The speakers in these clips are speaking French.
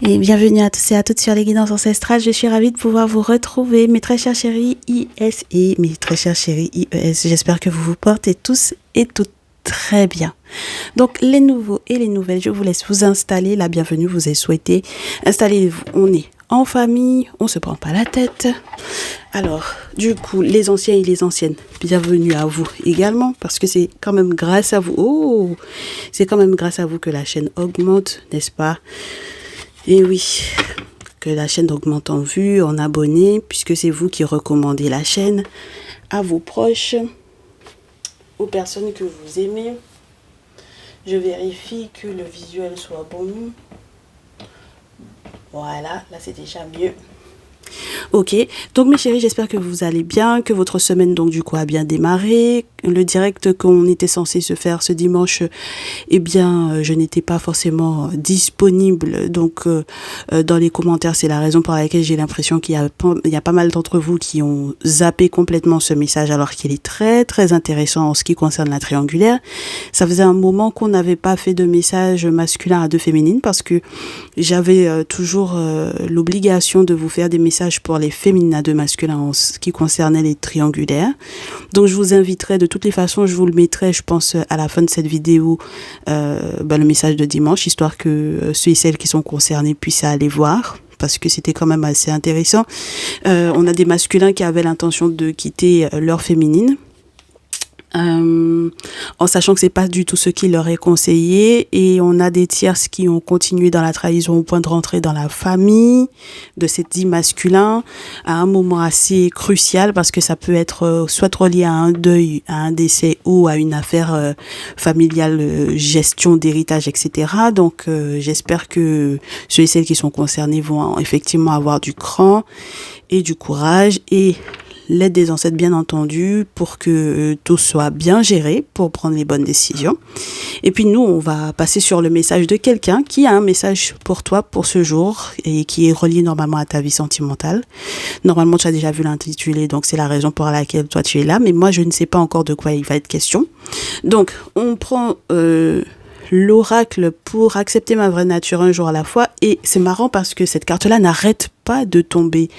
Et bienvenue à tous et à toutes sur les guidances ancestrales. Je suis ravie de pouvoir vous retrouver, mes très chers chéris IS et mes très chers chéris IES. J'espère que vous vous portez tous et toutes très bien. Donc les nouveaux et les nouvelles, je vous laisse vous installer. La bienvenue vous est souhaitée. Installez-vous, on est en famille, on se prend pas la tête. Alors, du coup, les anciens et les anciennes, bienvenue à vous également, parce que c'est quand même grâce à vous, c'est quand même grâce à vous que la chaîne augmente, n'est-ce pas? Et oui, que la chaîne augmente en vues, en abonnés, puisque c'est vous qui recommandez la chaîne à vos proches, aux personnes que vous aimez. Je vérifie que le visuel soit bon. Voilà, là c'est déjà mieux. Ok, donc mes chéris, j'espère que vous allez bien, que votre semaine donc du coup a bien démarré. Le direct qu'on était censé se faire ce dimanche, eh bien je n'étais pas forcément disponible. Donc dans les commentaires, c'est la raison pour laquelle j'ai l'impression qu'il y a pas mal d'entre vous qui ont zappé complètement ce message alors qu'il est très très intéressant en ce qui concerne la triangulaire. Ça faisait un moment qu'on n'avait pas fait de message masculin à deux féminines parce que j'avais toujours l'obligation de vous faire des messages pour les féminines à deux masculins en ce qui concernait les triangulaires. Donc je vous inviterai, de toutes les façons, je vous le mettrai, je pense, à la fin de cette vidéo, le message de dimanche, histoire que ceux et celles qui sont concernés puissent aller voir, parce que c'était quand même assez intéressant. On a des masculins qui avaient l'intention de quitter leur féminine, en sachant que c'est pas du tout ce qui leur est conseillé, et on a des tierces qui ont continué dans la trahison au point de rentrer dans la famille de ces dits masculins à un moment assez crucial, parce que ça peut être soit relié à un deuil, à un décès ou à une affaire familiale, gestion d'héritage, etc. Donc j'espère que ceux et celles qui sont concernés vont effectivement avoir du cran et du courage et l'aide des ancêtres, bien entendu, pour que tout soit bien géré, pour prendre les bonnes décisions. Et puis nous, on va passer sur le message de quelqu'un qui a un message pour toi pour ce jour et qui est relié normalement à ta vie sentimentale. Normalement, tu as déjà vu l'intitulé, donc c'est la raison pour laquelle toi tu es là, mais moi je ne sais pas encore de quoi il va être question. Donc, on prend l'oracle pour accepter ma vraie nature un jour à la fois, et c'est marrant parce que cette carte-là n'arrête pas de tomber.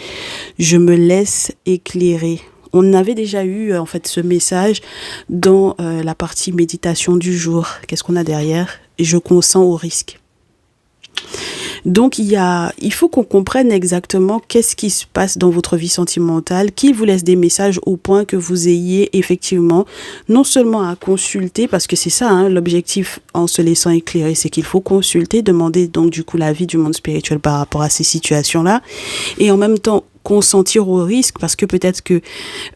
Je me laisse éclairer. On avait déjà eu en fait ce message dans la partie méditation du jour. Qu'est-ce qu'on a derrière? Je consens au risque. Donc il faut qu'on comprenne exactement qu'est-ce qui se passe dans votre vie sentimentale, qui vous laisse des messages au point que vous ayez effectivement non seulement à consulter, parce que c'est ça l'objectif en se laissant éclairer, c'est qu'il faut consulter, demander donc du coup l'avis du monde spirituel par rapport à ces situations-là, et en même temps consentir au risque, parce que peut-être que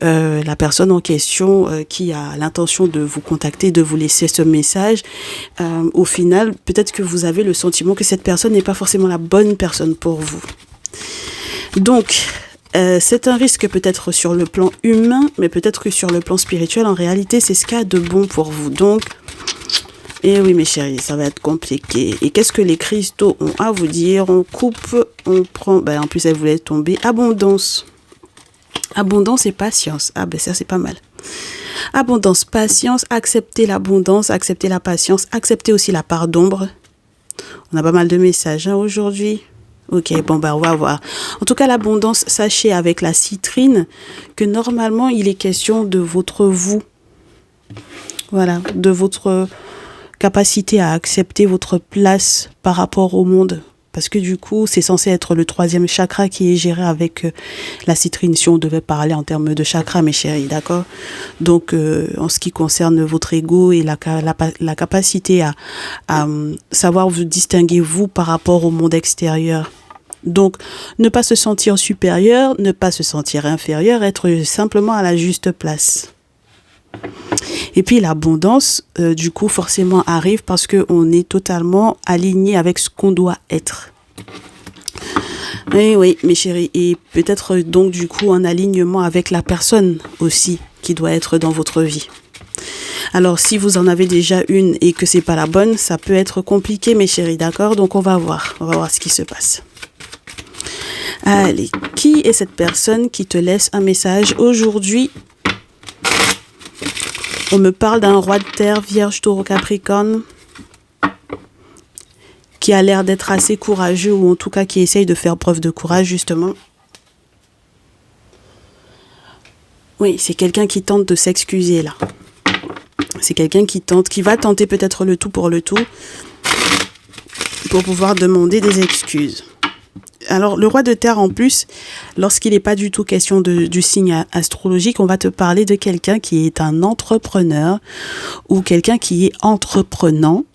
la personne en question qui a l'intention de vous contacter, de vous laisser ce message, au final, peut-être que vous avez le sentiment que cette personne n'est pas forcément la bonne personne pour vous. Donc, c'est un risque peut-être sur le plan humain, mais peut-être que sur le plan spirituel, en réalité, c'est ce qu'il y a de bon pour vous. Donc, et oui mes chéris, ça va être compliqué. Et qu'est-ce que les cristaux ont à vous dire? On coupe, on prend, en plus elle voulait tomber, abondance. Abondance et patience. Ah ça c'est pas mal. Abondance, patience, accepter l'abondance, accepter la patience, accepter aussi la part d'ombre. On a pas mal de messages aujourd'hui. Ok, on va voir. En tout cas, l'abondance, sachez avec la citrine que normalement il est question de votre vous. Voilà, de votre capacité à accepter votre place par rapport au monde, parce que du coup c'est censé être le troisième chakra qui est géré avec la citrine, si on devait parler en termes de chakra mes chéris, d'accord? Donc en ce qui concerne votre ego et la capacité à savoir vous distinguer vous par rapport au monde extérieur. Donc ne pas se sentir supérieur, ne pas se sentir inférieur, être simplement à la juste place. Et puis l'abondance, du coup, forcément arrive parce qu'on est totalement aligné avec ce qu'on doit être. Oui, mes chéris. Et peut-être donc, du coup, en alignement avec la personne aussi qui doit être dans votre vie. Alors, si vous en avez déjà une et que c'est pas la bonne, ça peut être compliqué, mes chéris, d'accord? Donc, on va voir ce qui se passe. Allez, qui est cette personne qui te laisse un message aujourd'hui? On me parle d'un roi de terre, vierge, taureau, capricorne, qui a l'air d'être assez courageux, ou en tout cas qui essaye de faire preuve de courage, justement. Oui, c'est quelqu'un qui tente de s'excuser, là. C'est quelqu'un qui va tenter peut-être le tout pour pouvoir demander des excuses. Alors, le roi de terre, en plus, lorsqu'il n'est pas du tout question du signe astrologique, on va te parler de quelqu'un qui est un entrepreneur ou quelqu'un qui est entreprenant,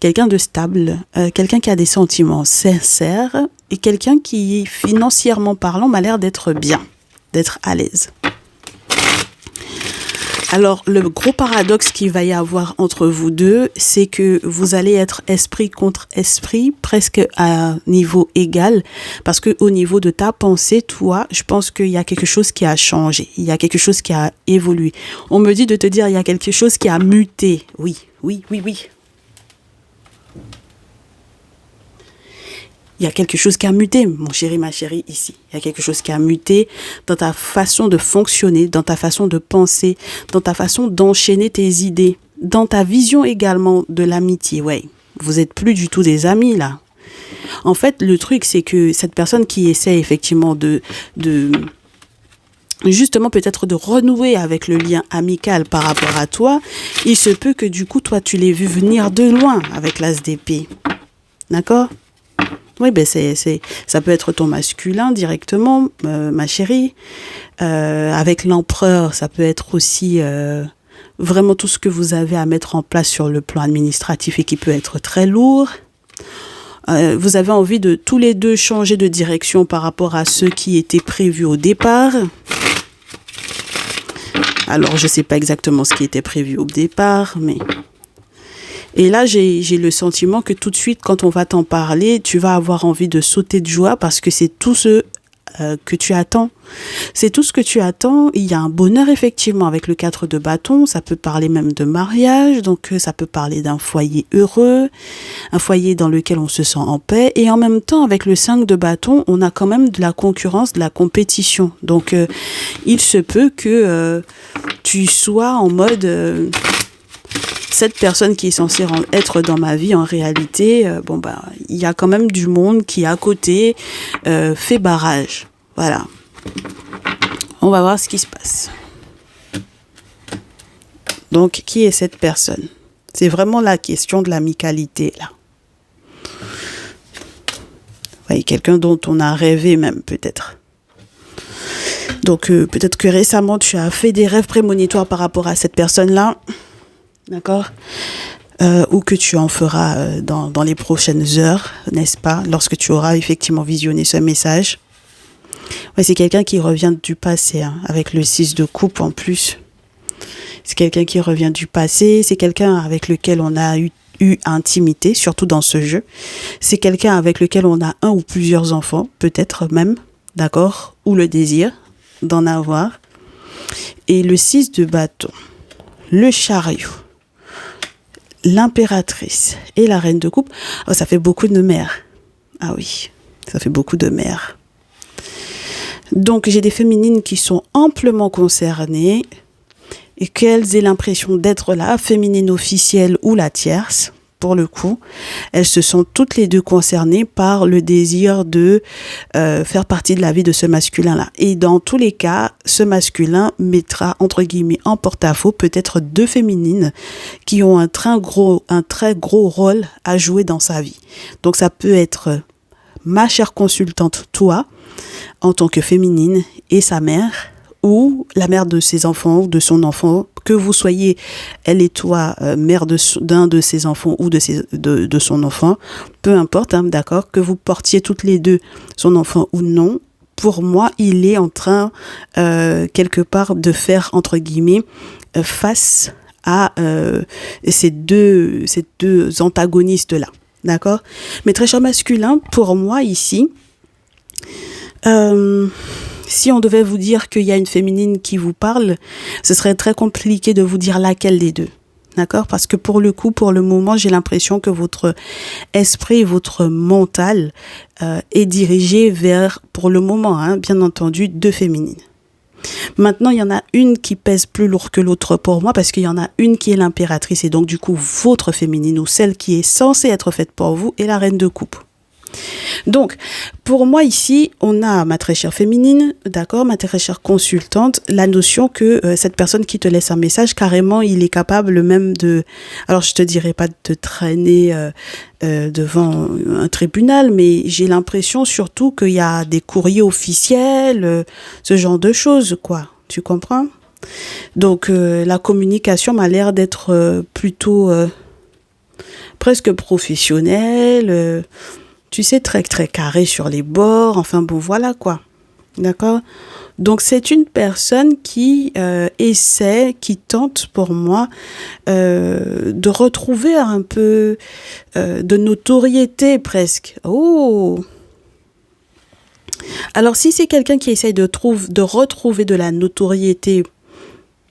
quelqu'un de stable, quelqu'un qui a des sentiments sincères et quelqu'un qui, financièrement parlant, m'a l'air d'être bien, d'être à l'aise. Alors, le gros paradoxe qu'il va y avoir entre vous deux, c'est que vous allez être esprit contre esprit, presque à niveau égal, parce que au niveau de ta pensée, toi, je pense qu'il y a quelque chose qui a changé, il y a quelque chose qui a évolué. On me dit de te dire, il y a quelque chose qui a muté. Oui. Il y a quelque chose qui a muté, mon chéri, ma chérie, ici. Il y a quelque chose qui a muté dans ta façon de fonctionner, dans ta façon de penser, dans ta façon d'enchaîner tes idées, dans ta vision également de l'amitié. Ouais, vous n'êtes plus du tout des amis, là. En fait, le truc, c'est que cette personne qui essaie effectivement justement peut-être de renouer avec le lien amical par rapport à toi, il se peut que du coup, toi, tu l'aies vu venir de loin avec l'as d'épée. D'accord ? Oui, ben ça peut être ton masculin directement, ma chérie. Avec l'empereur, ça peut être aussi vraiment tout ce que vous avez à mettre en place sur le plan administratif et qui peut être très lourd. Vous avez envie de tous les deux changer de direction par rapport à ce qui était prévu au départ. Alors, je ne sais pas exactement ce qui était prévu au départ, mais... Et là, j'ai le sentiment que tout de suite, quand on va t'en parler, tu vas avoir envie de sauter de joie parce que c'est tout ce que tu attends. C'est tout ce que tu attends. Il y a un bonheur, effectivement, avec le 4 de bâton. Ça peut parler même de mariage. Donc, ça peut parler d'un foyer heureux, un foyer dans lequel on se sent en paix. Et en même temps, avec le 5 de bâton, on a quand même de la concurrence, de la compétition. Donc, il se peut que tu sois en mode... cette personne qui est censée être dans ma vie, en réalité, il y a quand même du monde qui, à côté, fait barrage. Voilà. On va voir ce qui se passe. Donc, qui est cette personne ? C'est vraiment la question de l'amicalité, là. Oui, quelqu'un dont on a rêvé même, peut-être. Donc, peut-être que récemment, tu as fait des rêves prémonitoires par rapport à cette personne-là. D'accord ? Ou que tu en feras dans les prochaines heures, n'est-ce pas ? Lorsque tu auras effectivement visionné ce message. Ouais, c'est quelqu'un qui revient du passé, hein, avec le 6 de coupe en plus. C'est quelqu'un qui revient du passé, c'est quelqu'un avec lequel on a eu intimité, surtout dans ce jeu. C'est quelqu'un avec lequel on a un ou plusieurs enfants, peut-être même, d'accord ? Ou le désir d'en avoir. Et le 6 de bâton, le chariot, l'impératrice et la reine de coupe, ça fait beaucoup de mères. Ah oui, ça fait beaucoup de mères. Donc, j'ai des féminines qui sont amplement concernées et qu'elles aient l'impression d'être la féminine officielle ou la tierce. Pour le coup, elles se sont toutes les deux concernées par le désir de faire partie de la vie de ce masculin-là. Et dans tous les cas, ce masculin mettra, entre guillemets, en porte-à-faux peut-être deux féminines qui ont un très gros rôle à jouer dans sa vie. Donc, ça peut être ma chère consultante, toi, en tant que féminine, et sa mère, ou la mère de ses enfants, ou de son enfant, que vous soyez, elle et toi, mère d'un de ses enfants ou de son enfant, peu importe, hein, d'accord, que vous portiez toutes les deux son enfant ou non, pour moi, il est en train, quelque part, de faire, entre guillemets, face à ces deux antagonistes-là, d'accord ? Mais très cher masculin, pour moi, ici, si on devait vous dire qu'il y a une féminine qui vous parle, ce serait très compliqué de vous dire laquelle des deux. D'accord ? Parce que pour le coup, pour le moment, j'ai l'impression que votre esprit, votre mental est dirigé vers, pour le moment, hein, bien entendu, deux féminines. Maintenant, il y en a une qui pèse plus lourd que l'autre pour moi parce qu'il y en a une qui est l'impératrice et donc du coup votre féminine ou celle qui est censée être faite pour vous est la reine de coupe. Donc, pour moi ici, on a ma très chère féminine, d'accord, ma très chère consultante, la notion que cette personne qui te laisse un message, carrément, il est capable même de, alors je te dirais pas de te traîner devant un tribunal, mais j'ai l'impression surtout qu'il y a des courriers officiels, ce genre de choses, quoi. Tu comprends? Donc, la communication m'a l'air d'être plutôt presque professionnelle. Tu sais, très, très carré sur les bords. Enfin bon, voilà quoi. D'accord? Donc, c'est une personne qui essaie, qui tente pour moi de retrouver un peu de notoriété presque. Oh! Alors, si c'est quelqu'un qui essaie de retrouver de la notoriété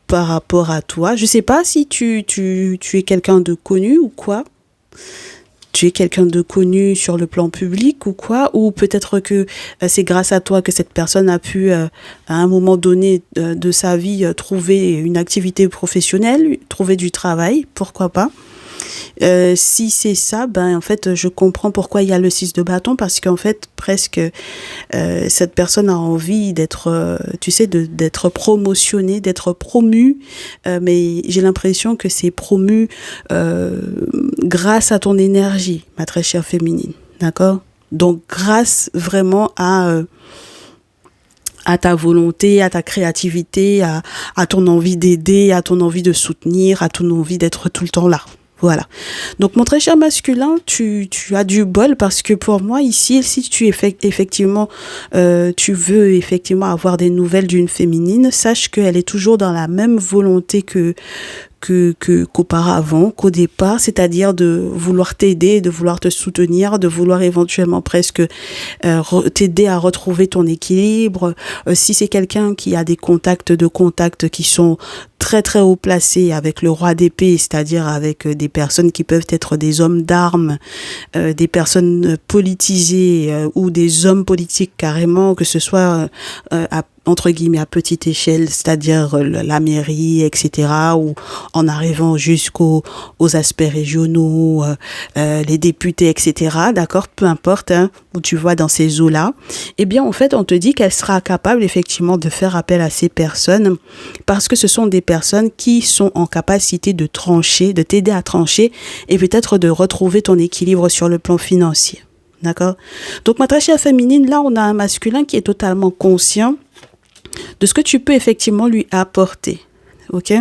par rapport à toi, je sais pas si tu es quelqu'un de connu ou quoi. Tu es quelqu'un de connu sur le plan public ou quoi, ou peut-être que c'est grâce à toi que cette personne a pu, à un moment donné de sa vie, trouver une activité professionnelle, trouver du travail, pourquoi pas. Si c'est ça, ben en fait, je comprends pourquoi il y a le 6 de bâton, parce qu'en fait, presque, cette personne a envie d'être, tu sais, d'être promotionnée, d'être promue, mais j'ai l'impression que c'est promu grâce à ton énergie, ma très chère féminine, d'accord? Donc, grâce vraiment à ta volonté, à ta créativité, à ton envie d'aider, à ton envie de soutenir, à ton envie d'être tout le temps là. Voilà. Donc, mon très cher masculin, tu as du bol parce que pour moi, ici, si tu effectivement, tu veux effectivement avoir des nouvelles d'une féminine, sache qu'elle est toujours dans la même volonté qu'auparavant, qu'au départ, c'est-à-dire de vouloir t'aider, de vouloir te soutenir, de vouloir éventuellement presque t'aider à retrouver ton équilibre. Si c'est quelqu'un qui a des contacts qui sont très très haut placés avec le roi d'épée, c'est-à-dire avec des personnes qui peuvent être des hommes d'armes, des personnes politisées ou des hommes politiques carrément, que ce soit entre guillemets à petite échelle, c'est-à-dire la mairie, etc., ou en arrivant jusqu'aux aspects régionaux, les députés, etc., d'accord, peu importe, hein, où tu vois dans ces eaux-là, eh bien, en fait, on te dit qu'elle sera capable, effectivement, de faire appel à ces personnes, parce que ce sont des personnes qui sont en capacité de trancher, de t'aider à trancher, et peut-être de retrouver ton équilibre sur le plan financier, d'accord? Donc, ma très chère féminine, là, on a un masculin qui est totalement conscient de ce que tu peux effectivement lui apporter. Ok,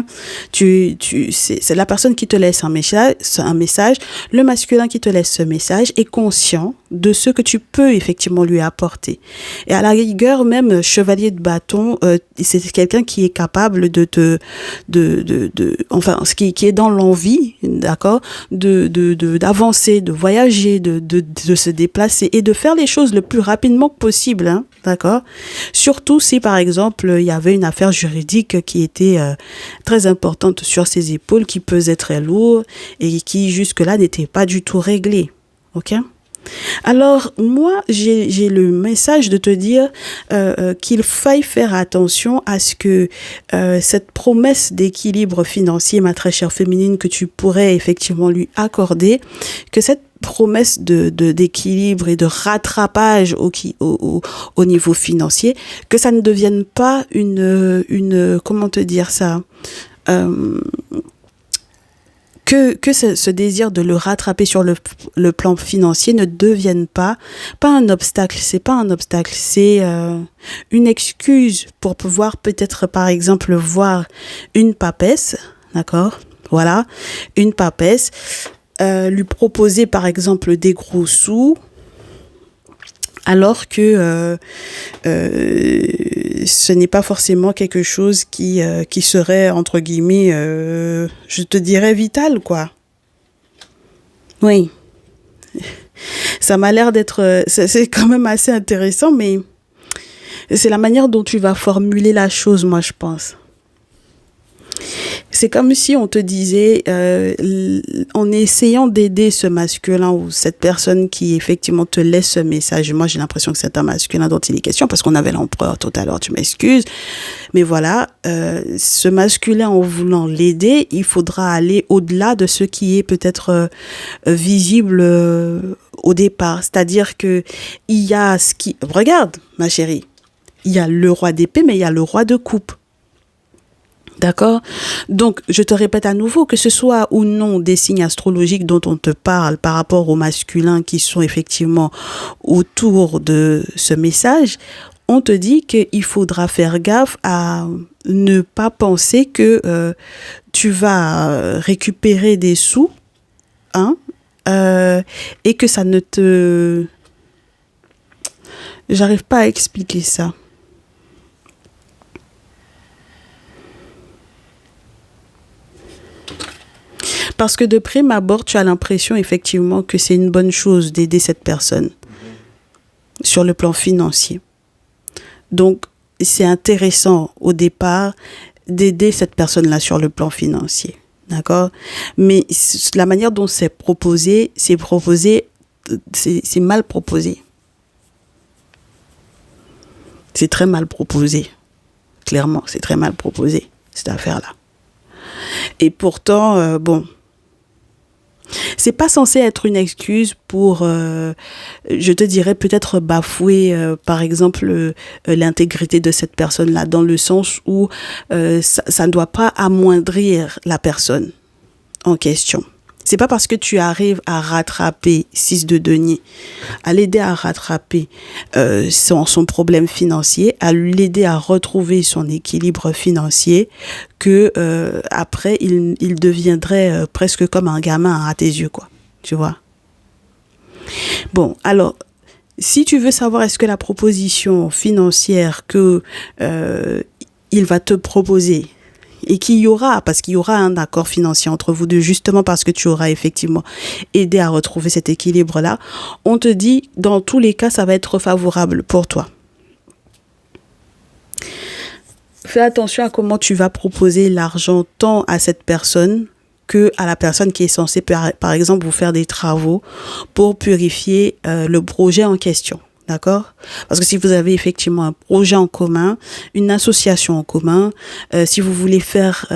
c'est la personne qui te laisse un message, le masculin qui te laisse ce message est conscient de ce que tu peux effectivement lui apporter. Et à la rigueur, même chevalier de bâton, c'est quelqu'un qui est capable enfin, qui est dans l'envie, d'accord, d'avancer, de voyager, de se déplacer et de faire les choses le plus rapidement possible, hein, d'accord. Surtout si, par exemple, il y avait une affaire juridique qui était très importante sur ses épaules, qui pesait très lourd et qui jusque-là n'était pas du tout réglée. Ok? Alors, moi, j'ai le message de te dire qu'il faille faire attention à ce que cette promesse d'équilibre financier, ma très chère féminine, que tu pourrais effectivement lui accorder, que cette promesse d'équilibre et de rattrapage au niveau financier, que ça ne devienne pas une comment te dire ça, que ce désir de le rattraper sur le plan financier ne devienne pas un obstacle. C'est pas un obstacle, c'est une excuse pour pouvoir peut-être, par exemple, voir une papesse, d'accord? Voilà, une papesse, lui proposer, par exemple, des gros sous, alors que ce n'est pas forcément quelque chose qui serait, entre guillemets, je te dirais vital, quoi. Oui. Ça m'a l'air d'être... C'est quand même assez intéressant, mais c'est la manière dont tu vas formuler la chose, moi, je pense. C'est comme si on te disait, en essayant d'aider ce masculin ou cette personne qui effectivement te laisse ce message. Moi, j'ai l'impression que c'est un masculin dont il est question parce qu'on avait l'empereur tout à l'heure, tu m'excuses. Mais voilà, ce masculin, en voulant l'aider, il faudra aller au-delà de ce qui est peut-être visible au départ. C'est-à-dire que il y a ce qui... Regarde, ma chérie, il y a le roi d'épée, mais il y a le roi de coupe. D'accord? Donc, je te répète à nouveau, que ce soit ou non des signes astrologiques dont on te parle par rapport aux masculins qui sont effectivement autour de ce message, on te dit qu'il faudra faire gaffe à ne pas penser que tu vas récupérer des sous, hein, et que ça ne te... J'arrive pas à expliquer ça. Parce que de prime abord, tu as l'impression effectivement que c'est une bonne chose d'aider cette personne sur le plan financier. Donc, c'est intéressant au départ d'aider cette personne-là sur le plan financier. D'accord? Mais la manière dont c'est mal proposé. C'est très mal proposé. Clairement, c'est très mal proposé, cette affaire-là. Et pourtant, bon... C'est pas censé être une excuse pour, je te dirais, peut-être bafouer, par exemple, l'intégrité de cette personne-là, dans le sens où ça ne doit pas amoindrir la personne en question. C'est pas parce que tu arrives à rattraper 6 de denier, à l'aider à rattraper son problème financier, à l'aider à retrouver son équilibre financier, que après il deviendrait presque comme un gamin à tes yeux, quoi. Tu vois? Bon, alors, si tu veux savoir est-ce que la proposition financière que il va te proposer et qu'il y aura, parce qu'il y aura un accord financier entre vous deux, justement parce que tu auras effectivement aidé à retrouver cet équilibre-là, on te dit, dans tous les cas, ça va être favorable pour toi. Fais attention à comment tu vas proposer l'argent tant à cette personne que à la personne qui est censée, par exemple, vous faire des travaux pour purifier le projet en question. D'accord? Parce que si vous avez effectivement un projet en commun, une association en commun, si vous voulez faire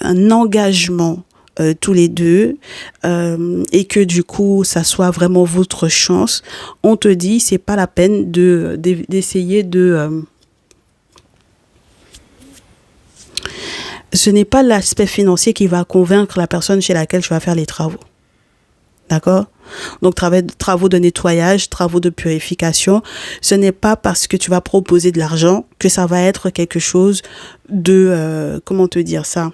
un engagement tous les deux et que du coup ça soit vraiment votre chance, on te dit c'est pas la peine d'essayer de ce n'est pas l'aspect financier qui va convaincre la personne chez laquelle tu vas faire les travaux. D'accord? Donc, travaux de nettoyage, travaux de purification, ce n'est pas parce que tu vas proposer de l'argent que ça va être quelque chose de... comment te dire ça?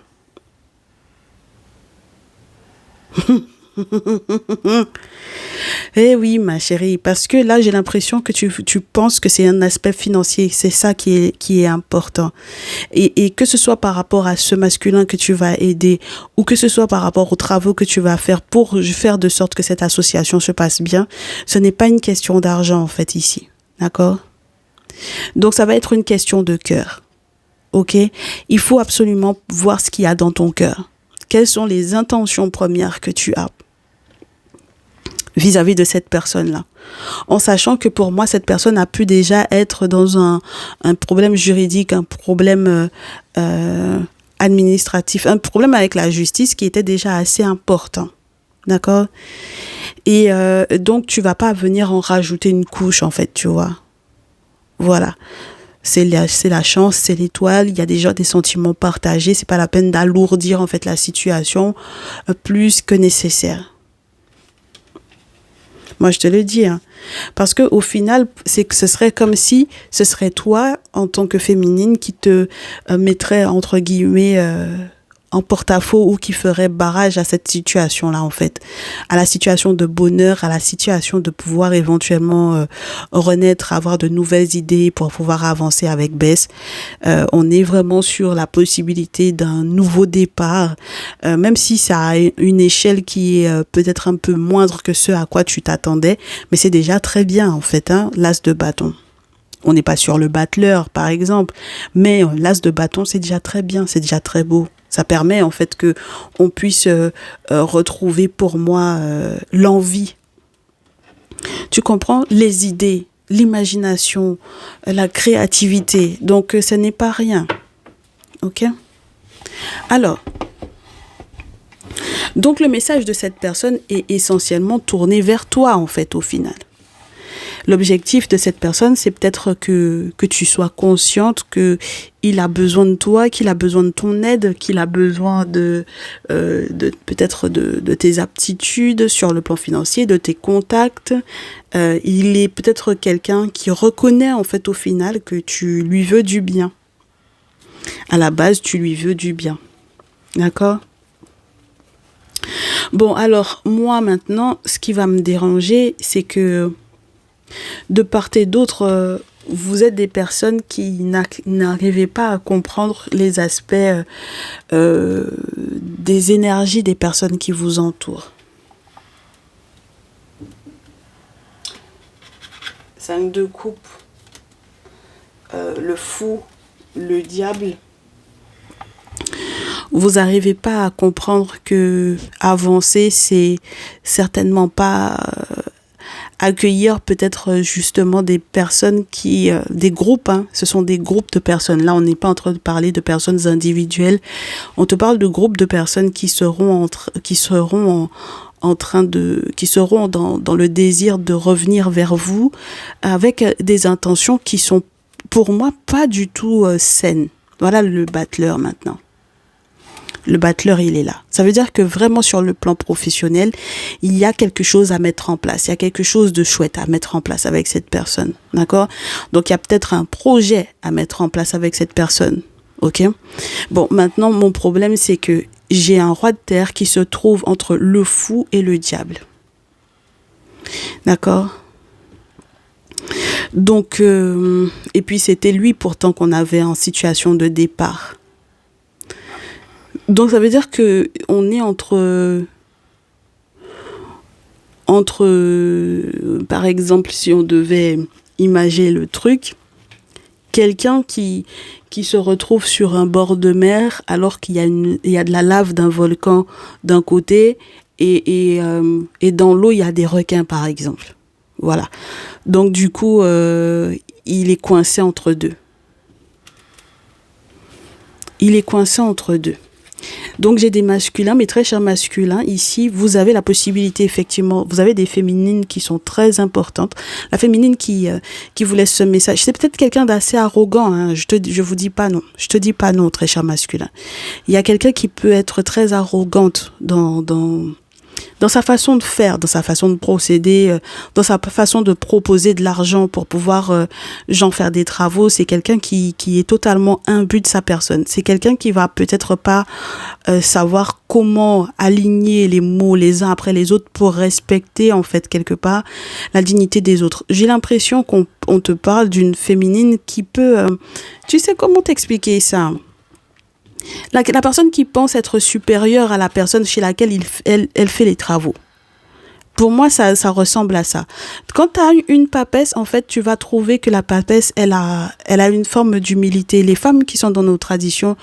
Eh oui, ma chérie, parce que là, j'ai l'impression que tu penses que c'est un aspect financier. C'est ça qui est important. Et que ce soit par rapport à ce masculin que tu vas aider ou que ce soit par rapport aux travaux que tu vas faire pour faire de sorte que cette association se passe bien, ce n'est pas une question d'argent, en fait, ici. D'accord? Donc, ça va être une question de cœur. OK? Il faut absolument voir ce qu'il y a dans ton cœur. Quelles sont les intentions premières que tu as vis-à-vis de cette personne-là, en sachant que pour moi, cette personne a pu déjà être dans un problème juridique, un problème administratif, un problème avec la justice qui était déjà assez important, d'accord? Et donc, tu vas pas venir en rajouter une couche, en fait, tu vois. Voilà. C'est la chance, c'est l'étoile, il y a déjà des sentiments partagés, c'est pas la peine d'alourdir, en fait, la situation plus que nécessaire. Moi, je te le dis, hein. Parce que au final, c'est que ce serait comme si ce serait toi, en tant que féminine, qui te mettrait, entre guillemets, en porte-à-faux ou qui ferait barrage à cette situation-là, en fait. À la situation de bonheur, à la situation de pouvoir éventuellement renaître, avoir de nouvelles idées pour pouvoir avancer avec Bess. On est vraiment sur la possibilité d'un nouveau départ, même si ça a une échelle qui est peut-être un peu moindre que ce à quoi tu t'attendais, mais c'est déjà très bien, en fait, hein, l'as de bâton. On n'est pas sur le battleur, par exemple, mais l'as de bâton, c'est déjà très bien, c'est déjà très beau. Ça permet en fait que on puisse retrouver pour moi l'envie. Tu comprends? Les idées, l'imagination, la créativité. Donc, ce n'est pas rien. OK? Alors, donc le message de cette personne est essentiellement tourné vers toi, en fait, au final. L'objectif de cette personne, c'est peut-être que tu sois consciente qu'il a besoin de toi, qu'il a besoin de ton aide, qu'il a besoin peut-être de tes aptitudes sur le plan financier, de tes contacts. Il est peut-être quelqu'un qui reconnaît en fait au final que tu lui veux du bien. À la base, tu lui veux du bien. D'accord ? Bon, alors moi maintenant, ce qui va me déranger, c'est que de part et d'autre, vous êtes des personnes qui n'arrivez pas à comprendre les aspects des énergies des personnes qui vous entourent. 5 de coupe, le fou, le diable. Vous n'arrivez pas à comprendre que avancer, c'est certainement pas accueillir peut-être justement des personnes des groupes, hein. Ce sont des groupes de personnes. Là, on n'est pas en train de parler de personnes individuelles. On te parle de groupes de personnes qui seront dans le désir de revenir vers vous avec des intentions qui sont pour moi pas du tout saines. Voilà le battleur maintenant. Le battleur, il est là. Ça veut dire que vraiment sur le plan professionnel, il y a quelque chose à mettre en place. Il y a quelque chose de chouette à mettre en place avec cette personne. D'accord? Donc, il y a peut-être un projet à mettre en place avec cette personne. OK? Bon, maintenant, mon problème, c'est que j'ai un roi de terre qui se trouve entre le fou et le diable. D'accord? Donc, et puis c'était lui pourtant qu'on avait en situation de départ. Donc ça veut dire que on est entre par exemple, si on devait imager le truc, quelqu'un qui se retrouve sur un bord de mer alors qu'il y a de la lave d'un volcan d'un côté et dans l'eau il y a des requins par exemple. Voilà. Donc du coup il est coincé entre deux. Il est coincé entre deux. Donc j'ai des masculins, mes très chers masculins, ici, vous avez la possibilité, effectivement, vous avez des féminines qui sont très importantes. La féminine qui vous laisse ce message, c'est peut-être quelqu'un d'assez arrogant, hein. Je vous dis pas non. Je te dis pas non, très cher masculin. Il y a quelqu'un qui peut être très arrogante dans sa façon de faire, dans sa façon de procéder, dans sa façon de proposer de l'argent pour pouvoir faire des travaux. C'est quelqu'un qui est totalement imbu de sa personne. C'est quelqu'un qui va peut-être pas savoir comment aligner les mots les uns après les autres pour respecter en fait quelque part la dignité des autres. J'ai l'impression qu'on te parle d'une féminine qui peut... tu sais comment t'expliquer ça ? La personne qui pense être supérieure à la personne chez laquelle elle fait les travaux. Pour moi, ça ressemble à ça. Quand tu as une papesse, en fait, tu vas trouver que la papesse, elle a une forme d'humilité. Les femmes qui sont dans nos traditions,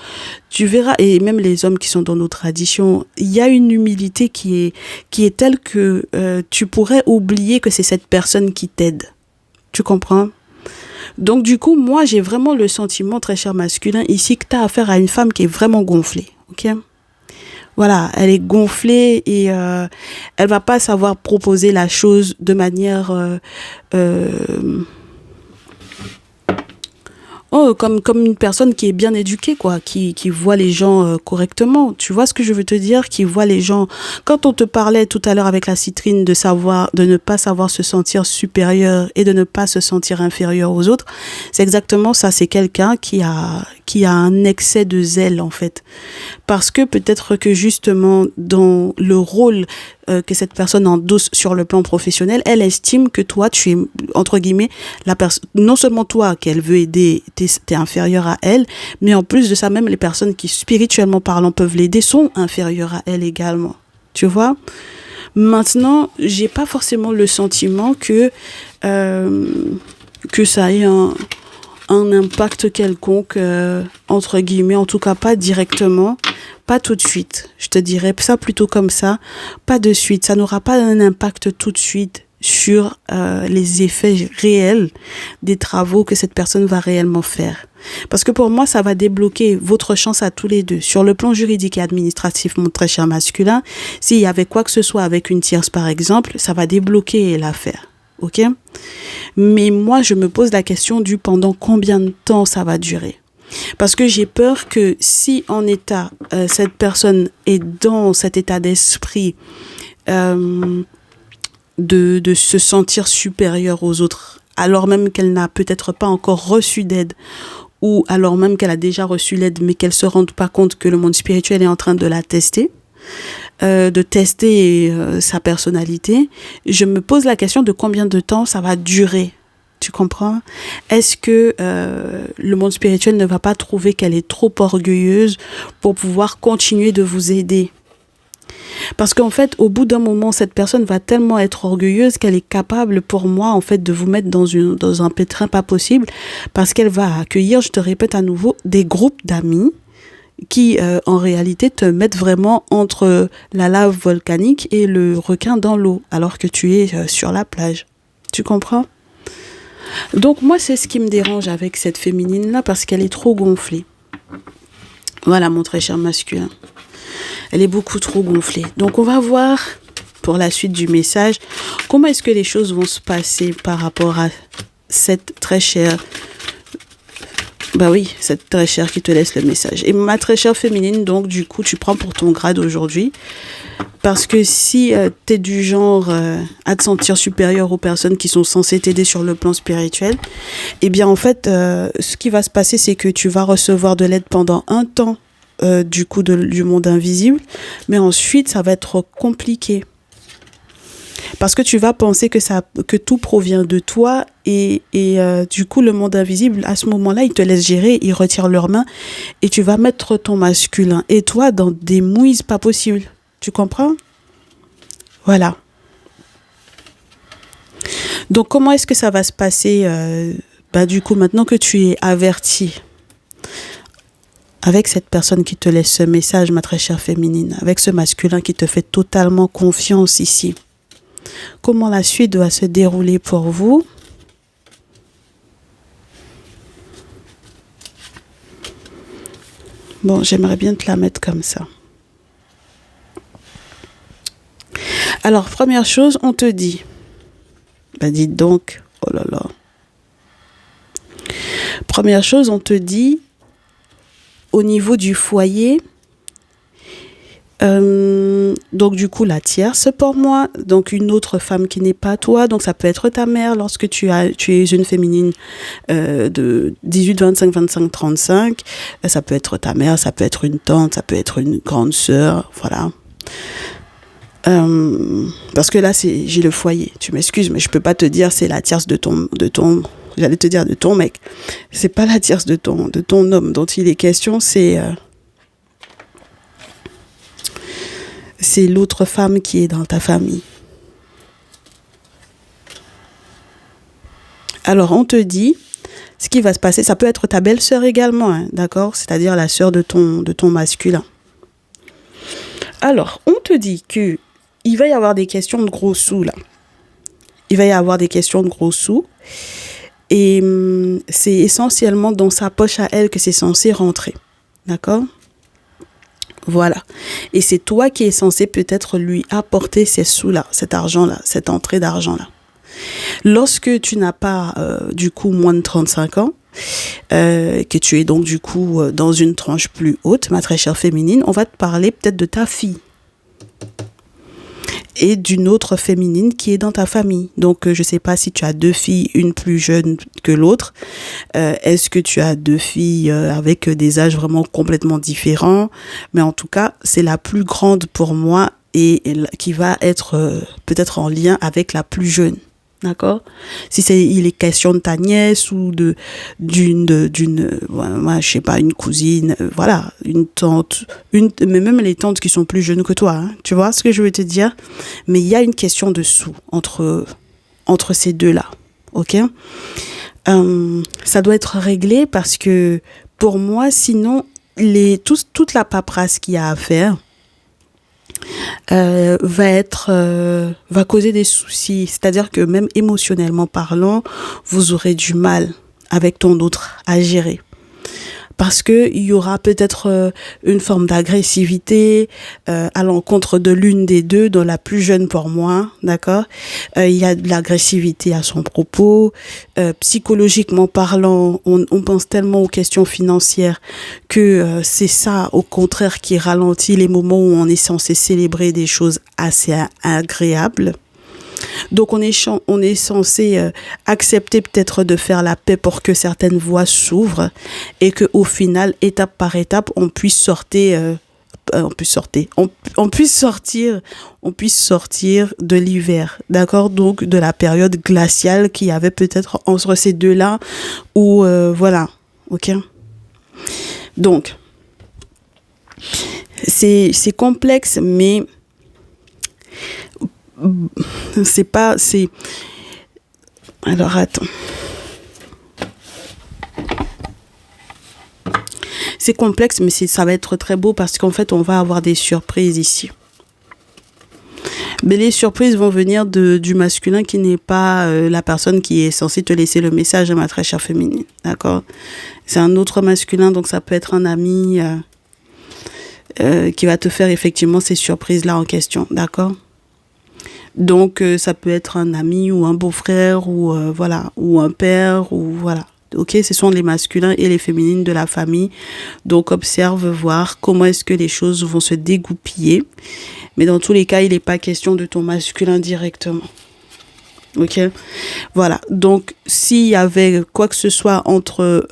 tu verras, et même les hommes qui sont dans nos traditions, il y a une humilité qui est telle que tu pourrais oublier que c'est cette personne qui t'aide. Tu comprends ? Donc du coup, moi, j'ai vraiment le sentiment, très cher masculin, ici, que tu as affaire à une femme qui est vraiment gonflée. OK ? Voilà, elle est gonflée et elle va pas savoir proposer la chose de manière... comme une personne qui est bien éduquée, quoi, qui voit les gens correctement. Tu vois ce que je veux te dire? Qui voit les gens... Quand on te parlait tout à l'heure avec la citrine de ne pas savoir se sentir supérieur et de ne pas se sentir inférieur aux autres, c'est exactement ça. C'est quelqu'un qui a un excès de zèle, en fait. Parce que peut-être que justement, dans le rôle que cette personne endosse sur le plan professionnel, elle estime que toi, tu es, entre guillemets, non seulement toi qu'elle veut aider, t'es inférieur à elle, mais en plus de ça, même les personnes qui, spirituellement parlant, peuvent l'aider sont inférieures à elle également. Tu vois ? Maintenant, j'ai pas forcément le sentiment que que ça ait un impact quelconque, entre guillemets, en tout cas pas directement, pas tout de suite. Je te dirais ça plutôt comme ça, pas de suite. Ça n'aura pas un impact tout de suite sur les effets réels des travaux que cette personne va réellement faire. Parce que pour moi, ça va débloquer votre chance à tous les deux. Sur le plan juridique et administratif, mon très cher masculin, s'il y avait quoi que ce soit avec une tierce, par exemple, ça va débloquer l'affaire. Ok? Mais moi, je me pose la question du pendant combien de temps ça va durer. Parce que j'ai peur que si cette personne est dans cet état d'esprit de se sentir supérieure aux autres, alors même qu'elle n'a peut-être pas encore reçu d'aide, ou alors même qu'elle a déjà reçu l'aide, mais qu'elle ne se rende pas compte que le monde spirituel est en train de la tester, de tester sa personnalité, je me pose la question de combien de temps ça va durer. Tu comprends? Est-ce que le monde spirituel ne va pas trouver qu'elle est trop orgueilleuse pour pouvoir continuer de vous aider? Parce qu'en fait, au bout d'un moment, cette personne va tellement être orgueilleuse qu'elle est capable, pour moi, en fait, de vous mettre dans un pétrin pas possible, parce qu'elle va accueillir, je te répète à nouveau, des groupes d'amis qui, en réalité, te mettent vraiment entre la lave volcanique et le requin dans l'eau, alors que tu es sur la plage. Tu comprends? Donc, moi, c'est ce qui me dérange avec cette féminine-là, parce qu'elle est trop gonflée. Voilà, mon très cher masculin. Elle est beaucoup trop gonflée. Donc, on va voir, pour la suite du message, comment est-ce que les choses vont se passer par rapport à cette très chère... Bah oui, cette très chère qui te laisse le message. Et ma très chère féminine, donc, du coup, tu prends pour ton grade aujourd'hui. Parce que si tu es du genre à te sentir supérieur aux personnes qui sont censées t'aider sur le plan spirituel, eh bien, en fait, ce qui va se passer, c'est que tu vas recevoir de l'aide pendant un temps, du coup, du monde invisible. Mais ensuite, ça va être compliqué. Parce que tu vas penser que tout provient de toi et du coup, le monde invisible, à ce moment-là, ils te laissent gérer, ils retirent leurs mains et tu vas mettre ton masculin et toi dans des mouises pas possibles. Tu comprends? Voilà. Donc, comment est-ce que ça va se passer du coup, maintenant que tu es averti avec cette personne qui te laisse ce message, ma très chère féminine, avec ce masculin qui te fait totalement confiance ici, comment la suite doit se dérouler pour vous? Bon, j'aimerais bien te la mettre comme ça. Alors, première chose, on te dit, dites donc, oh là là. Première chose, on te dit, au niveau du foyer, donc du coup la tierce pour moi, donc une autre femme qui n'est pas toi, donc ça peut être ta mère lorsque tu es une féminine de 18, 25, 25, 35, ça peut être ta mère, ça peut être une tante, ça peut être une grande sœur, voilà. Parce que là j'ai le foyer, tu m'excuses mais je peux pas te dire c'est la tierce de ton j'allais te dire de ton mec, c'est pas la tierce de ton homme dont il est question, c'est l'autre femme qui est dans ta famille. Alors, on te dit, ce qui va se passer, ça peut être ta belle-sœur également, hein, d'accord? C'est-à-dire la sœur de ton masculin. Alors, on te dit que il va y avoir des questions de gros sous, là. Il va y avoir des questions de gros sous. Et c'est essentiellement dans sa poche à elle que c'est censé rentrer. D'accord? Voilà. Et c'est toi qui es censé peut-être lui apporter ces sous-là, cet argent-là, cette entrée d'argent-là. Lorsque tu n'as pas, du coup, moins de 35 ans, que tu es donc, du coup, dans une tranche plus haute, ma très chère féminine, on va te parler peut-être de ta fille. Et d'une autre féminine qui est dans ta famille. Donc, je ne sais pas si tu as deux filles, une plus jeune que l'autre. Est-ce que tu as deux filles avec des âges vraiment complètement différents? Mais en tout cas, c'est la plus grande pour moi et qui va être peut-être en lien avec la plus jeune. D'accord? Si il est question de ta nièce ou moi, je sais pas, une cousine, voilà, une tante, mais même les tantes qui sont plus jeunes que toi, hein, tu vois ce que je veux te dire? Mais il y a une question de sous entre ces deux-là, ok? Ça doit être réglé parce que pour moi, sinon, toute la paperasse qu'il y a à faire va causer des soucis. C'est-à-dire que même émotionnellement parlant, vous aurez du mal avec ton autre à gérer. Parce que il y aura peut-être une forme d'agressivité à l'encontre de l'une des deux, dont la plus jeune pour moi, d'accord. Il y a de l'agressivité à son propos. Psychologiquement parlant, on pense tellement aux questions financières que c'est ça, au contraire, qui ralentit les moments où on est censé célébrer des choses assez agréables. Donc on est censé accepter peut-être de faire la paix pour que certaines voies s'ouvrent et que au final, étape par étape, on puisse sortir de l'hiver, d'accord? Donc de la période glaciale qu'il y avait peut-être entre ces deux-là, ou voilà, ok? Donc c'est complexe, mais c'est alors attends, c'est complexe, mais ça va être très beau parce qu'en fait on va avoir des surprises ici, mais les surprises vont venir du masculin qui n'est pas la personne qui est censée te laisser le message, ma très chère féminine, d'accord? C'est un autre masculin, donc ça peut être un ami qui va te faire effectivement ces surprises là en question, d'accord? Donc ça peut être un ami ou un beau-frère ou voilà, ou un père, ou voilà. Ok, ce sont les masculins et les féminines de la famille. Donc observe, voir comment est-ce que les choses vont se dégoupiller. Mais dans tous les cas, il n'est pas question de ton masculin directement. Ok, voilà. Donc s'il y avait quoi que ce soit entre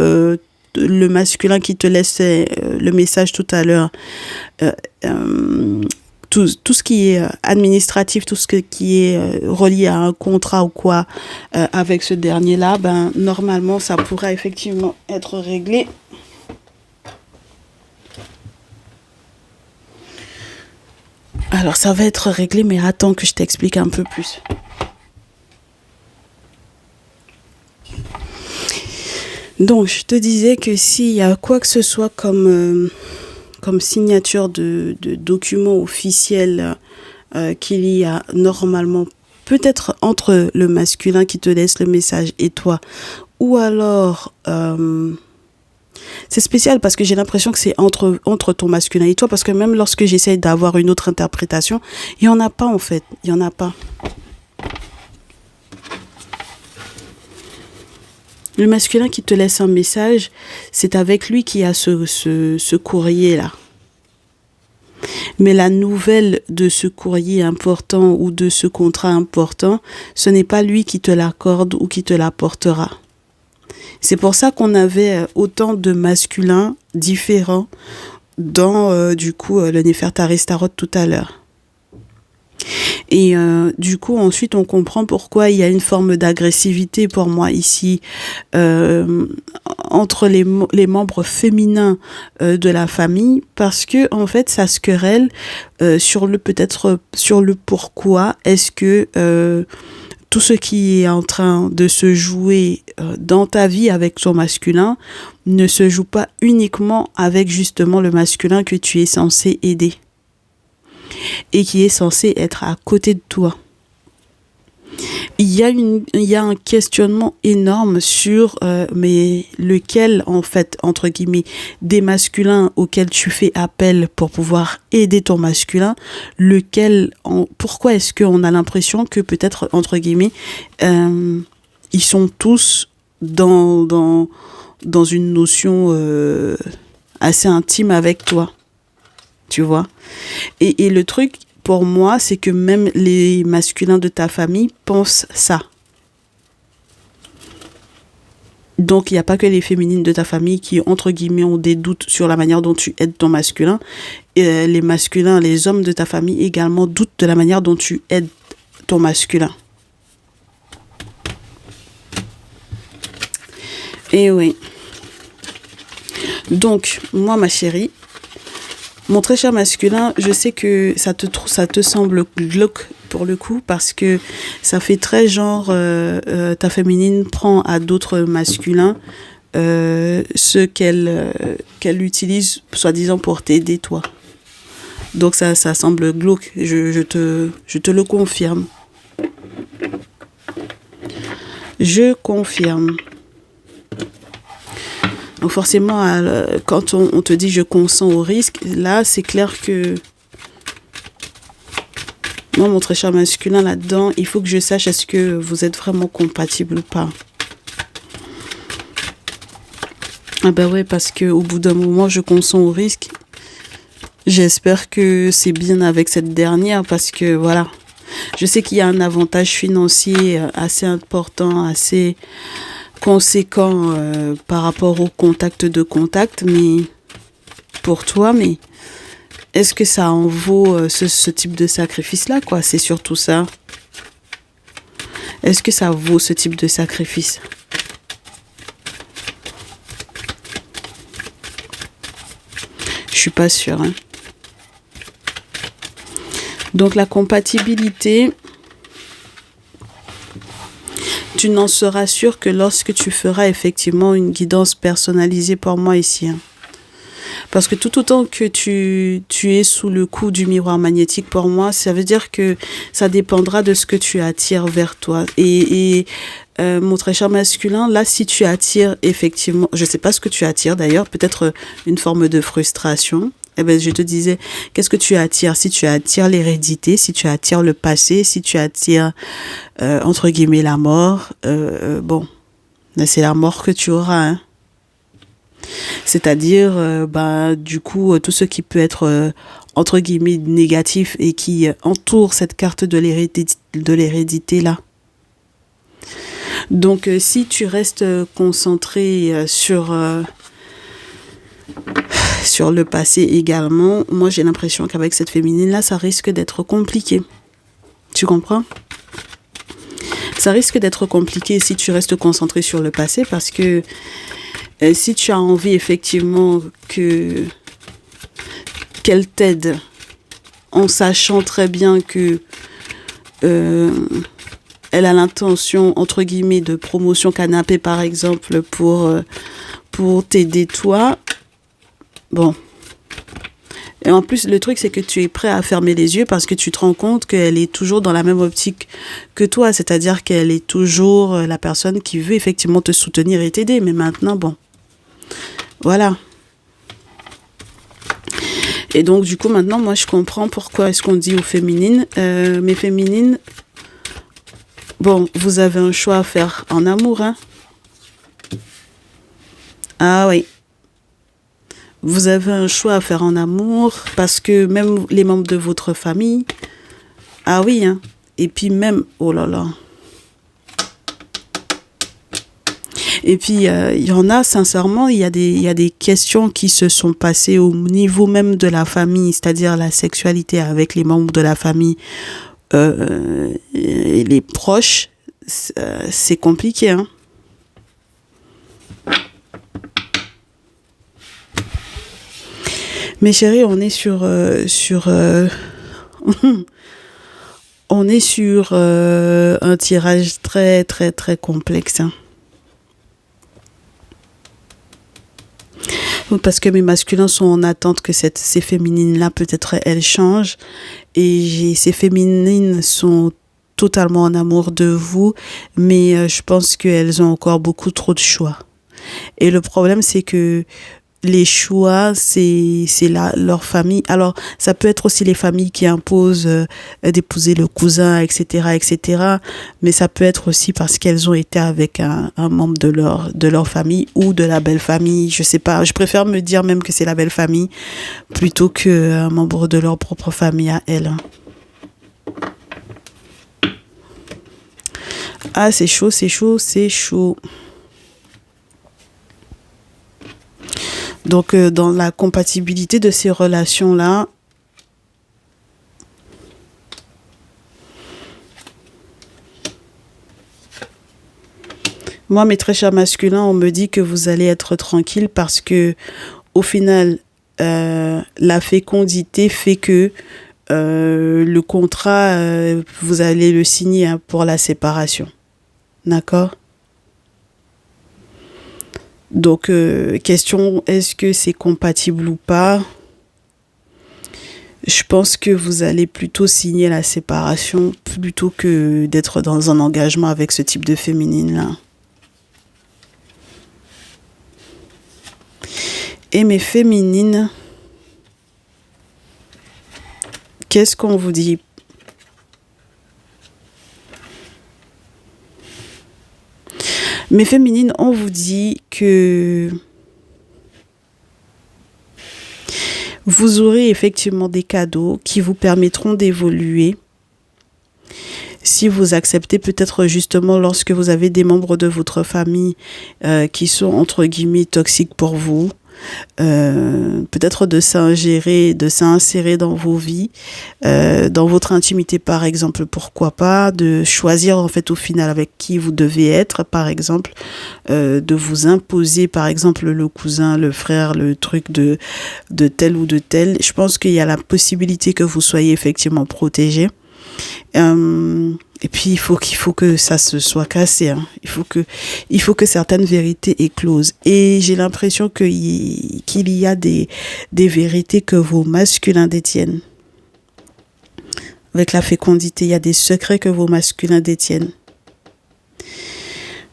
le masculin qui te laissait le message tout à l'heure, tout ce qui est administratif, tout ce qui est relié à un contrat ou quoi avec ce dernier-là, ben, normalement, ça pourrait effectivement être réglé. Alors, ça va être réglé, mais attends que je t'explique un peu plus. Donc, je te disais que s'il y a quoi que ce soit comme signature de documents officiels qu'il y a normalement, peut-être entre le masculin qui te laisse le message et toi, ou alors c'est spécial parce que j'ai l'impression que c'est entre ton masculin et toi, parce que même lorsque j'essaie d'avoir une autre interprétation, il n'y en a pas en fait, il n'y en a pas. Le masculin qui te laisse un message, c'est avec lui qu'il y a ce courrier-là. Mais la nouvelle de ce courrier important ou de ce contrat important, ce n'est pas lui qui te l'accorde ou qui te l'apportera. C'est pour ça qu'on avait autant de masculins différents dans, le Néfertari Tarot tout à l'heure. Et du coup, ensuite, on comprend pourquoi il y a une forme d'agressivité pour moi ici entre les membres féminins de la famille, parce que en fait, ça se querelle sur le pourquoi est-ce que tout ce qui est en train de se jouer dans ta vie avec ton masculin ne se joue pas uniquement avec justement le masculin que tu es censé aider et qui est censé être à côté de toi. Il y a un questionnement énorme sur mais lequel, en fait, entre guillemets, des masculins auxquels tu fais appel pour pouvoir aider ton masculin, pourquoi est-ce qu'on a l'impression que peut-être, entre guillemets, ils sont tous dans une notion assez intime avec toi, tu vois. Et le truc, pour moi, c'est que même les masculins de ta famille pensent ça. Donc, il n'y a pas que les féminines de ta famille qui, entre guillemets, ont des doutes sur la manière dont tu aides ton masculin. Et les masculins, les hommes de ta famille également doutent de la manière dont tu aides ton masculin. Et oui. Donc, moi, ma chérie, mon très cher masculin, je sais que ça te semble glauque pour le coup, parce que ça fait très genre ta féminine prend à d'autres masculins ce qu'elle utilise soi-disant pour t'aider toi. Donc ça semble glauque, je te le confirme. Je confirme. Donc forcément, quand on te dit je consens au risque, là c'est clair que moi, mon très cher masculin là-dedans, il faut que je sache est-ce que vous êtes vraiment compatible ou pas. Ah ben ouais, parce qu'au bout d'un moment, je consens au risque. J'espère que c'est bien avec cette dernière parce que voilà, je sais qu'il y a un avantage financier assez important, assez conséquent par rapport au contact, mais pour toi, mais est-ce que ça en vaut ce type de sacrifice-là, quoi? C'est surtout ça. Est-ce que ça vaut ce type de sacrifice? Je suis pas sûre, hein. Donc la compatibilité, tu n'en seras sûr que lorsque tu feras effectivement une guidance personnalisée pour moi ici, hein. Parce que tout autant que tu es sous le coup du miroir magnétique pour moi, ça veut dire que ça dépendra de ce que tu attires vers toi. Et mon très cher masculin, là, si tu attires effectivement, je ne sais pas ce que tu attires d'ailleurs, peut-être une forme de frustration. Eh ben, je te disais, qu'est-ce que tu attires? Si tu attires l'hérédité, si tu attires le passé, si tu attires, entre guillemets, la mort, bon, c'est la mort que tu auras, hein. C'est-à-dire, du coup, tout ce qui peut être, entre guillemets, négatif et qui entoure cette carte de l'hérédité là. Donc, si tu restes concentré sur le passé également, moi j'ai l'impression qu'avec cette féminine-là, ça risque d'être compliqué. Tu comprends? Ça risque d'être compliqué si tu restes concentré sur le passé parce que si tu as envie effectivement qu'elle t'aide en sachant très bien que elle a l'intention, entre guillemets, de promotion canapé par exemple pour t'aider toi, bon. Et en plus, le truc, c'est que tu es prêt à fermer les yeux parce que tu te rends compte qu'elle est toujours dans la même optique que toi. C'est-à-dire qu'elle est toujours la personne qui veut effectivement te soutenir et t'aider. Mais maintenant, bon, voilà. Et donc, du coup, maintenant, moi, je comprends pourquoi est-ce qu'on dit aux féminines. Mes féminines, bon, vous avez un choix à faire en amour, hein. Ah oui. Vous avez un choix à faire en amour parce que même les membres de votre famille, ah oui, hein. Et puis même, oh là là. Et puis, il y en a, sincèrement, il y a des questions qui se sont passées au niveau même de la famille, c'est-à-dire la sexualité avec les membres de la famille et les proches, c'est compliqué, hein. Mes chéris, on est on est sur un tirage très, très, très complexe, hein. Parce que mes masculins sont en attente que ces féminines-là, peut-être, elles changent. Et ces féminines sont totalement en amour de vous, mais je pense qu'elles ont encore beaucoup trop de choix. Et le problème, c'est que les choix, c'est leur famille. Alors, ça peut être aussi les familles qui imposent d'épouser le cousin, etc., etc. Mais ça peut être aussi parce qu'elles ont été avec un membre de leur famille ou de la belle famille. Je sais pas. Je préfère me dire même que c'est la belle famille plutôt qu'un membre de leur propre famille à elles. Ah, c'est chaud, c'est chaud, c'est chaud. Donc, dans la compatibilité de ces relations-là, moi, mes très chers masculins, on me dit que vous allez être tranquille parce que, au final, la fécondité fait que le contrat, vous allez le signer hein, pour la séparation. D'accord? Donc, question, est-ce que c'est compatible ou pas? Je pense que vous allez plutôt signer la séparation plutôt que d'être dans un engagement avec ce type de féminine-là. Et mes féminines, qu'est-ce qu'on vous dit? Mes féminines, on vous dit que vous aurez effectivement des cadeaux qui vous permettront d'évoluer. Si vous acceptez peut-être justement lorsque vous avez des membres de votre famille qui sont entre guillemets toxiques pour vous, peut-être de s'ingérer, de s'insérer dans vos vies, dans votre intimité par exemple, pourquoi pas, de choisir en fait au final avec qui vous devez être par exemple, de vous imposer par exemple le cousin, le frère, le truc de tel ou de tel. Je pense qu'il y a la possibilité que vous soyez effectivement protégé. Et puis il faut que ça se soit cassé hein. Il faut que certaines vérités éclosent et j'ai l'impression qu'il y a des vérités que vos masculins détiennent. Avec la fécondité, il y a des secrets que vos masculins détiennent.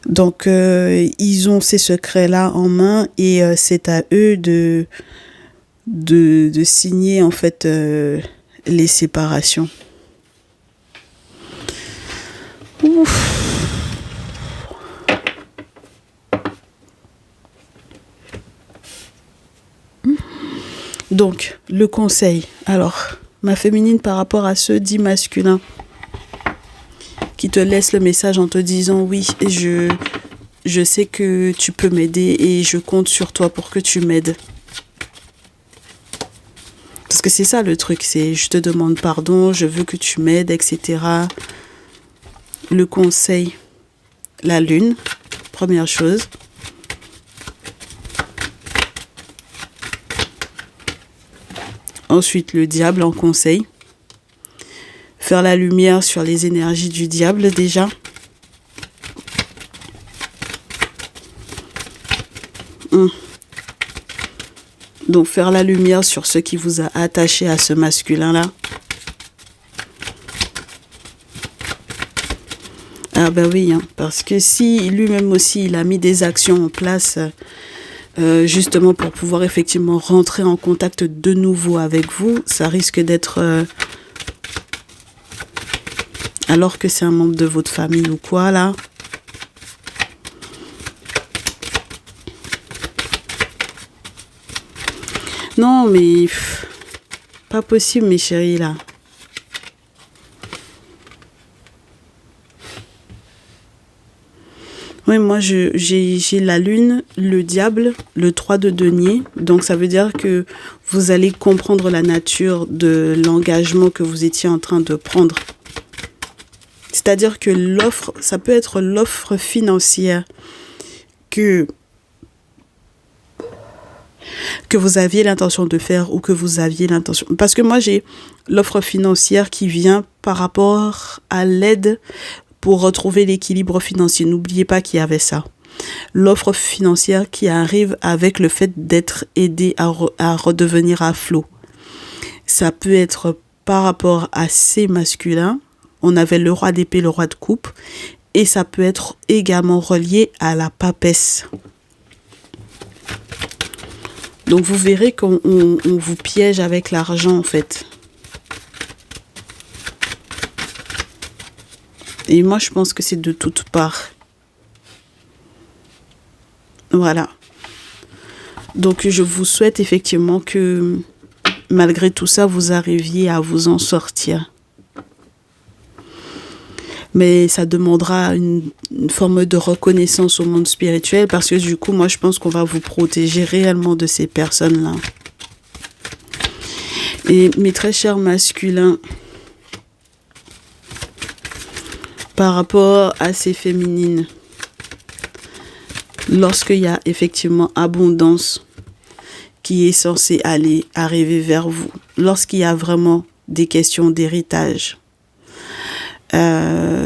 Donc ils ont ces secrets là en main et c'est à eux de signer en fait les séparations. Ouf. Donc, le conseil. Alors, ma féminine par rapport à ceux dits masculins qui te laissent le message en te disant oui, je sais que tu peux m'aider et je compte sur toi pour que tu m'aides. Parce que c'est ça le truc, c'est je te demande pardon, je veux que tu m'aides, etc. Le conseil, la lune, première chose. Ensuite, le diable en conseil. Faire la lumière sur les énergies du diable déjà. Donc, faire la lumière sur ce qui vous a attaché à ce masculin-là. Ah ben oui, hein, parce que si lui-même aussi, il a mis des actions en place justement pour pouvoir effectivement rentrer en contact de nouveau avec vous, ça risque d'être... alors que c'est un membre de votre famille ou quoi, là. Non, mais... pas possible, mes chéris, là. Oui, moi, j'ai la lune, le diable, le 3 de denier. Donc, ça veut dire que vous allez comprendre la nature de l'engagement que vous étiez en train de prendre. C'est-à-dire que l'offre, ça peut être l'offre financière que vous aviez l'intention de faire ou que vous aviez l'intention... Parce que moi, j'ai l'offre financière qui vient par rapport à l'aide pour retrouver l'équilibre financier. N'oubliez pas qu'il y avait ça. L'offre financière qui arrive avec le fait d'être aidé à redevenir à flot. Ça peut être par rapport à ces masculins. On avait le roi d'épée, le roi de coupe. Et ça peut être également relié à la papesse. Donc vous verrez qu'on vous piège avec l'argent en fait. Et moi, je pense que c'est de toutes parts. Voilà. Donc, je vous souhaite effectivement que, malgré tout ça, vous arriviez à vous en sortir. Mais ça demandera une forme de reconnaissance au monde spirituel parce que du coup, moi, je pense qu'on va vous protéger réellement de ces personnes-là. Et mes très chers masculins, par rapport à ces féminines, lorsqu'il y a effectivement abondance qui est censée arriver vers vous, lorsqu'il y a vraiment des questions d'héritage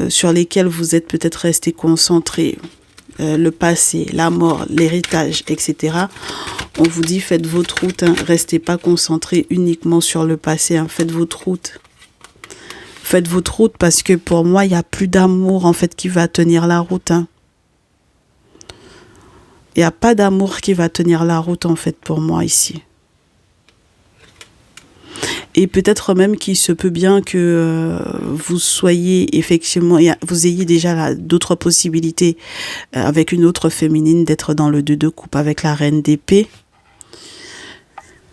sur lesquelles vous êtes peut-être resté concentré, le passé, la mort, l'héritage, etc. On vous dit faites votre route, hein. Restez pas concentré uniquement sur le passé, hein. Faites votre route. Faites votre route parce que pour moi, il n'y a plus d'amour en fait qui va tenir la route, hein. Il n'y a pas d'amour qui va tenir la route en fait pour moi ici. Et peut-être même qu'il se peut bien que vous soyez effectivement, vous ayez déjà d'autres possibilités avec une autre féminine d'être dans le 2 de coupe avec la reine d'épée.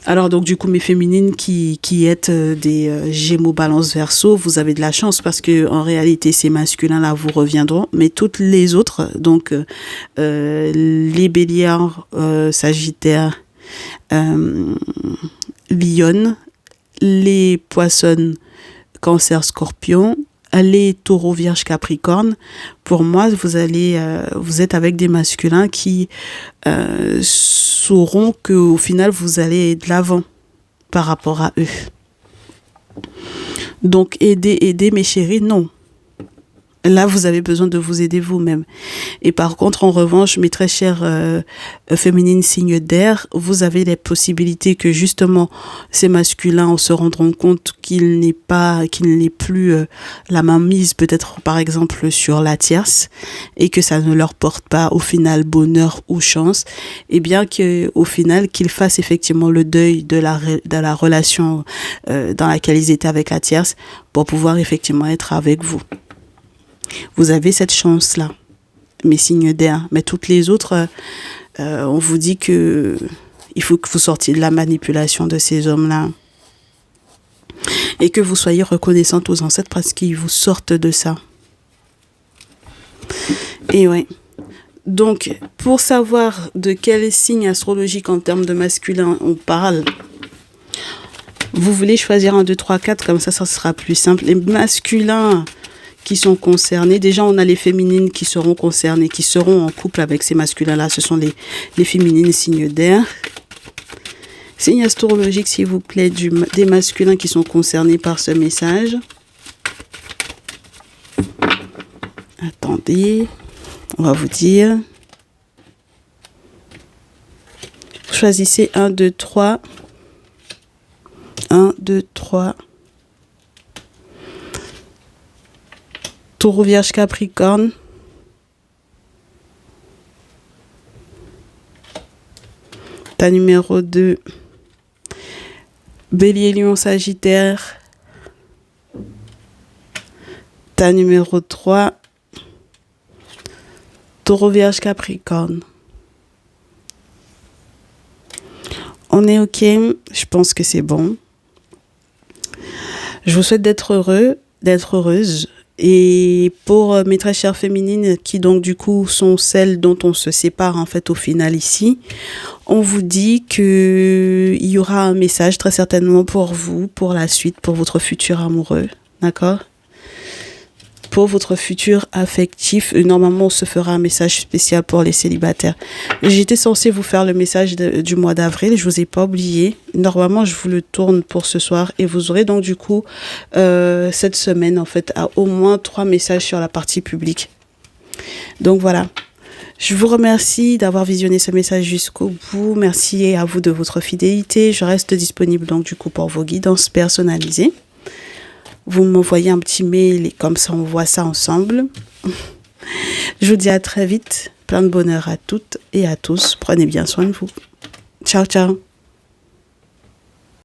Alors donc du coup mes féminines qui êtes des Gémeaux, Balance, Verseau, vous avez de la chance parce que en réalité ces masculins là vous reviendront, mais toutes les autres donc les Béliers, Sagittaires, Lionnes, les Poissons, Cancer, Scorpion, les Taureaux, Vierge, Capricorne, pour moi vous êtes avec des masculins qui sauront qu'au final vous allez de l'avant par rapport à eux. Donc aider mes chéris, non. Là, vous avez besoin de vous aider vous-même. Et par contre, en revanche, mes très chères féminines signes d'air, vous avez les possibilités que justement ces masculins se rendront compte qu'il n'est plus la main mise peut-être par exemple sur la tierce et que ça ne leur porte pas au final bonheur ou chance. Et bien qu'au final, qu'ils fassent effectivement le deuil de la relation dans laquelle ils étaient avec la tierce pour pouvoir effectivement être avec vous. Vous avez cette chance-là, mes signes d'air. Mais toutes les autres, on vous dit que il faut que vous sortiez de la manipulation de ces hommes-là. Et que vous soyez reconnaissante aux ancêtres parce qu'ils vous sortent de ça. Et ouais. Donc, pour savoir de quel signe astrologique en termes de masculin on parle, vous voulez choisir 1, 2, 3, 4, comme ça sera plus simple. Les masculins qui sont concernés. Déjà, on a les féminines qui seront concernées, qui seront en couple avec ces masculins-là. Ce sont les féminines signes d'air. Signe astrologique, s'il vous plaît, des masculins qui sont concernés par ce message. Attendez, on va vous dire. Choisissez 1, 2, 3. 1, 2, 3. Taureau, Vierge, Capricorne. Ta numéro 2. Bélier, Lion, Sagittaire. Ta numéro 3. Taureau, Vierge, Capricorne. On est OK. Je pense que c'est bon. Je vous souhaite d'être heureux, d'être heureuse. Et pour mes très chères féminines qui donc du coup sont celles dont on se sépare en fait au final ici, on vous dit que il y aura un message très certainement pour vous, pour la suite, pour votre futur amoureux, d'accord ? Pour votre futur affectif, normalement on se fera un message spécial pour les célibataires. J'étais censée vous faire le message du mois d'avril, je vous ai pas oublié. Normalement je vous le tourne pour ce soir et vous aurez donc du coup cette semaine en fait à au moins 3 messages sur la partie publique. Donc voilà. Je vous remercie d'avoir visionné ce message jusqu'au bout. Merci à vous de votre fidélité. Je reste disponible donc du coup pour vos guidances personnalisées. Vous m'envoyez un petit mail et comme ça on voit ça ensemble. Je vous dis à très vite. Plein de bonheur à toutes et à tous. Prenez bien soin de vous. Ciao, ciao.